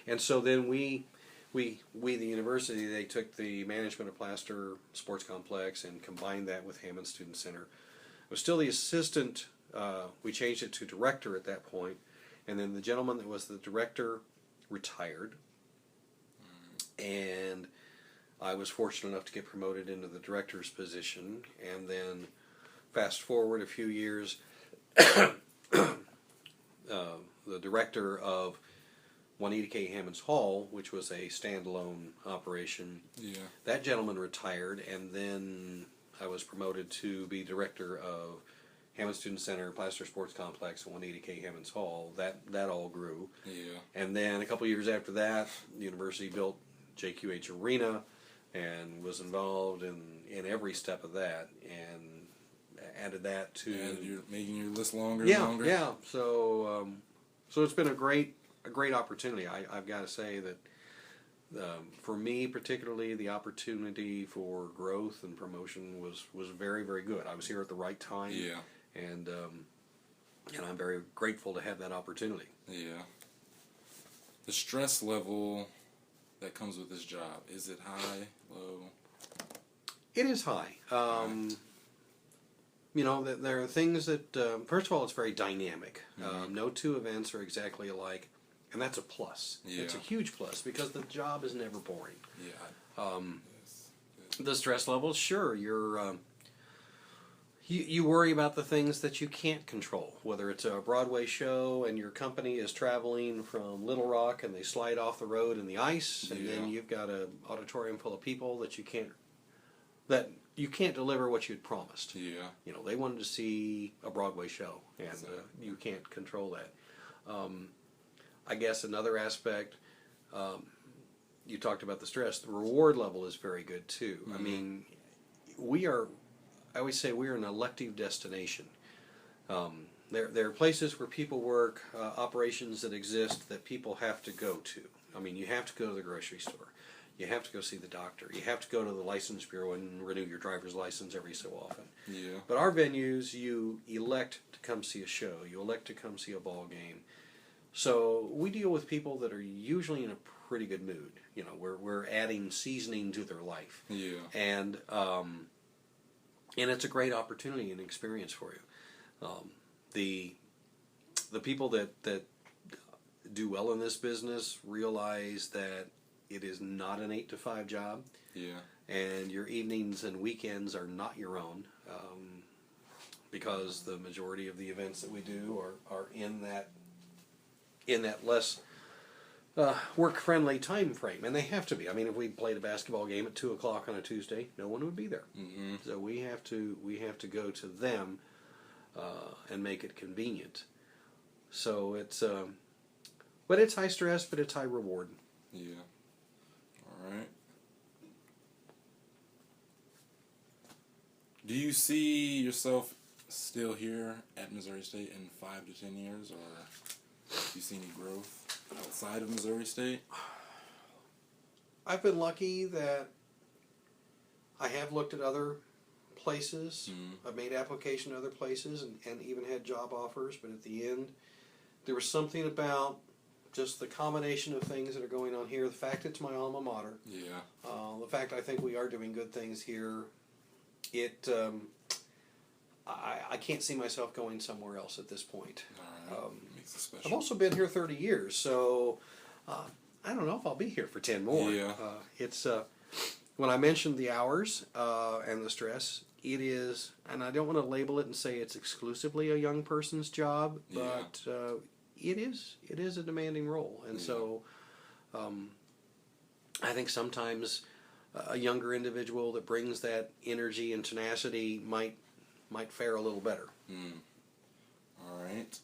And so then the university, they took the management of Plaster Sports Complex and combined that with Hammond Student Center. I was still the assistant. We changed it to director at that point, and then the gentleman that was the director retired, and I was fortunate enough to get promoted into the director's position. And then fast forward a few years, the director of Juanita K. Hammonds Hall, which was a standalone operation, that gentleman retired, and then I was promoted to be director of Hammond Student Center, Plaster Sports Complex, and Juanita K. Hammonds Hall. That all grew. And then a couple years after that, the university built JQH Arena and was involved in every step of that, and added that to... And you're making your list longer and longer? Yeah. So it's been a great opportunity. I've got to say that for me particularly, the opportunity for growth and promotion was very, very good. I was here at the right time. And I'm very grateful to have that opportunity. The stress level that comes with this job, is it high, low? It is high. There are things that, first of all, it's very dynamic. No two events are exactly alike, and that's a plus. It's a huge plus, because the job is never boring. The stress levels, sure, you worry about the things that you can't control, whether it's a Broadway show and your company is traveling from Little Rock and they slide off the road in the ice, and then you've got an auditorium full of people that you can't deliver what you'd promised. They wanted to see a Broadway show, and you can't control that. I guess another aspect, you talked about the stress. The reward level is very good too. I mean, I always say we're an elective destination. There are places where people work, operations that exist that people have to go to. I mean, you have to go to the grocery store. You have to go see the doctor. You have to go to the license bureau and renew your driver's license every so often. But our venues, you elect to come see a show. You elect to come see a ball game. So we deal with people that are usually in a pretty good mood. We're adding seasoning to their life. And it's a great opportunity and experience for you. The people that do well in this business realize that it is not an 8-to-5 job. And your evenings and weekends are not your own, because the majority of the events that we do are in that less work-friendly time frame, and they have to be. I mean, if we played a basketball game at 2 o'clock on a Tuesday, no one would be there. So we have to go to them and make it convenient. So it's but it's high stress, but it's high reward. All right. Do you see yourself still here at Missouri State in 5 to 10 years, or do you see any growth outside of Missouri State? I've been lucky that I have looked at other places. I've made application to other places and even had job offers, but at the end, there was something about just the combination of things that are going on here. The fact it's my alma mater. The fact I think we are doing good things here. I can't see myself going somewhere else at this point. Makes it special. I've also been here 30 years, so I don't know if I'll be here for 10 more. It's when I mentioned the hours and the stress, it is, and I don't want to label it and say it's exclusively a young person's job, but it is a demanding role, and so I think sometimes a younger individual that brings that energy and tenacity might fare a little better. All right.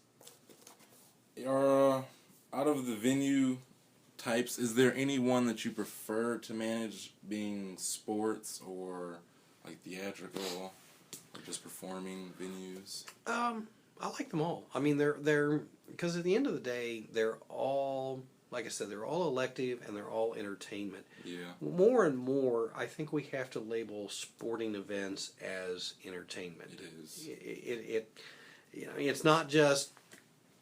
Out of the venue types, is there any one that you prefer to manage, being sports or like theatrical or just performing venues? I like them all. I mean, they're because at the end of the day, they're all, like I said, they're all elective and they're all entertainment. More and more, I think we have to label sporting events as entertainment. It is. It's not just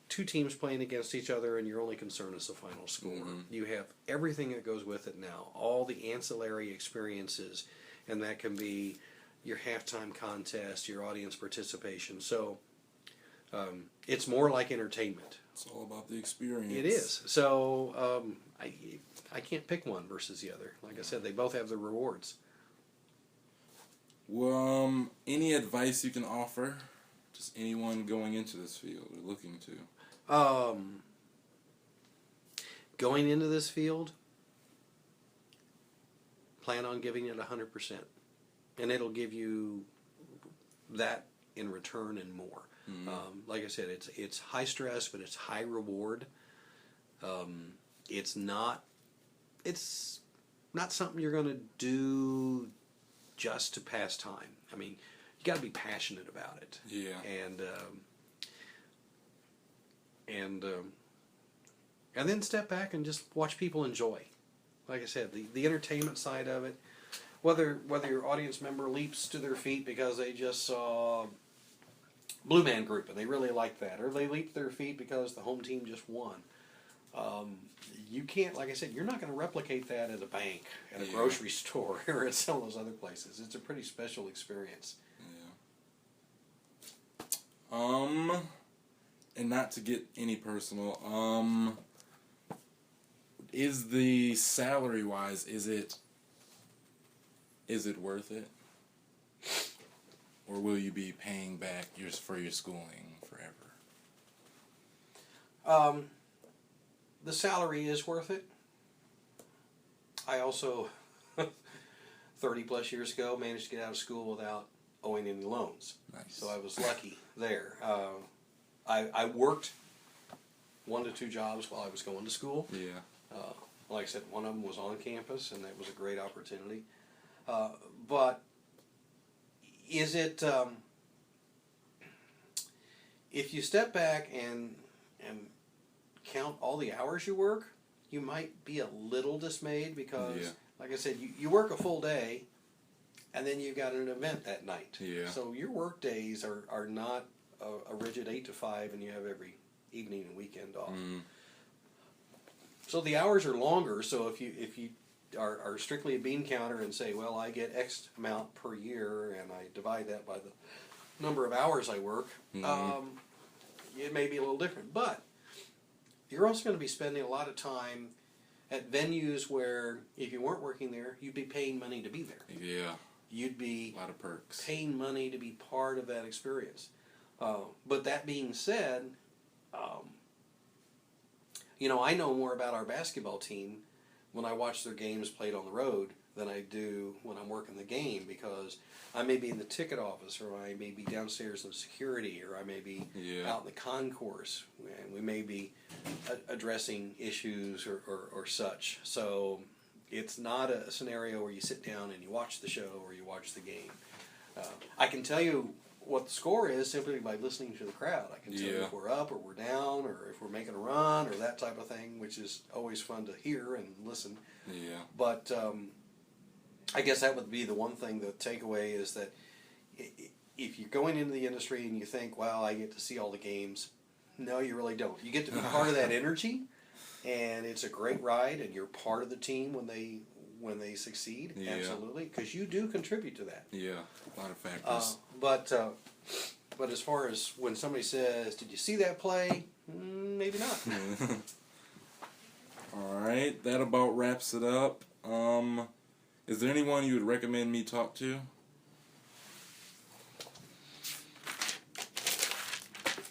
two teams playing against each other, and your only concern is the final score. You have everything that goes with it now, all the ancillary experiences, and that can be your halftime contest, your audience participation. So it's more like entertainment. It's all about the experience. It is. So I can't pick one versus the other. Like I said, they both have their rewards. Well, any advice you can offer? Just anyone going into this field or looking to? Going into this field, plan on giving it 100%. And it'll give you that in return and more. Like I said, it's high stress, but it's high reward. It's not something you're going to do just to pass time. I mean, you got to be passionate about it. Yeah. And then step back and just watch people enjoy. Like I said, the entertainment side of it. Whether your audience member leaps to their feet because they just saw Blue Man Group and they really like that, or they leap to their feet because the home team just won. You can't, like I said, you're not going to replicate that at a bank, at a grocery store, or at some of those other places. It's a pretty special experience. Yeah. And not to get any personal, is the salary wise, is it worth it? Or will you be paying back for your schooling forever? The salary is worth it. I also, 30 plus years ago, managed to get out of school without owing any loans. Nice. So I was lucky there. I worked 1 to 2 jobs while I was going to school. Yeah. Like I said, one of them was on campus, and that was a great opportunity. But is it, if you step back and count all the hours you work, you might be a little dismayed because, like I said, you work a full day, and then you've got an event that night. Yeah. So your work days are not a rigid 8 to 5, and you have every evening and weekend off. So the hours are longer. So if you are strictly a bean counter and say, well, I get X amount per year, and I divide that by the number of hours I work, it may be a little different. But you're also going to be spending a lot of time at venues where, if you weren't working there, you'd be paying money to be there. Yeah. You'd be a lot of perks. Paying money to be part of that experience. But that being said, I know more about our basketball team when I watch their games played on the road than I do when I'm working the game, because I may be in the ticket office, or I may be downstairs in security, or I may be out in the concourse, and we may be addressing issues or such. So it's not a scenario where you sit down and you watch the show or you watch the game. I can tell you what the score is simply by listening to the crowd. I can tell you if we're up or we're down, or if we're making a run, or that type of thing, which is always fun to hear and listen. Yeah. But I guess that would be the one thing, the takeaway is that if you're going into the industry and you think, well, I get to see all the games, no, you really don't. You get to be part of that energy, and it's a great ride, and you're part of the team when they succeed, absolutely, because you do contribute to that. Yeah, a lot of factors. But as far as when somebody says, did you see that play? Maybe not. All right, that about wraps it up. Is there anyone you would recommend me talk to?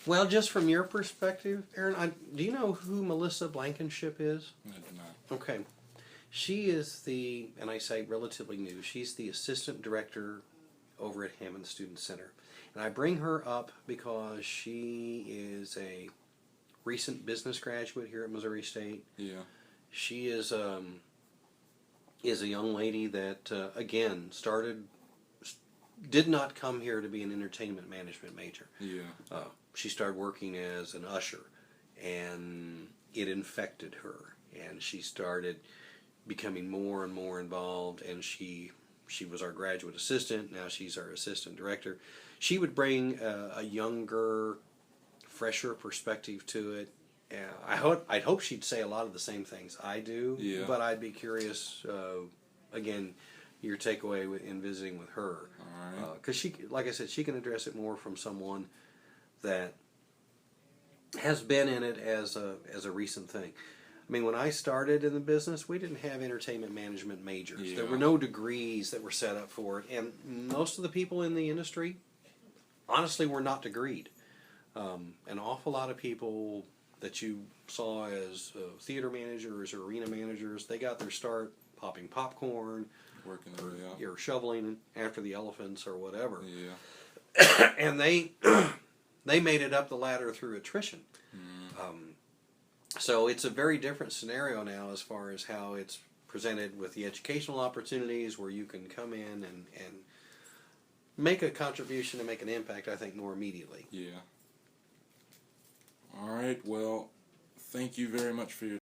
Well, just from your perspective, Aaron, do you know who Melissa Blankenship is? I do not. Okay. She is and I say relatively new, she's the assistant director over at Hammond Student Center. And I bring her up because she is a recent business graduate here at Missouri State. Yeah. She is a young lady that, again, did not come here to be an entertainment management major. Yeah. She started working as an usher, and it infected her, and she started becoming more and more involved, and she was our graduate assistant. Now she's our assistant director. She would bring a younger fresher perspective to it. I'd hope she'd say a lot of the same things I do, Yeah. but I'd be curious, again, your takeaway in visiting with her. All right. Because she, like I said, she can address it more from someone that has been in it as a recent thing. I mean, when I started in the business, we didn't have entertainment management majors. Yeah. There were no degrees that were set up for it, and most of the people in the industry, honestly, were not degreed. An awful lot of people that you saw as theater managers or arena managers, they got their start popping popcorn, Working their way up. or shoveling after the elephants or whatever, Yeah. and they made it up the ladder through attrition. So it's a very different scenario now as far as how it's presented with the educational opportunities where you can come in and make a contribution and make an impact, I think, more immediately. Yeah. All right. Well, thank you very much for your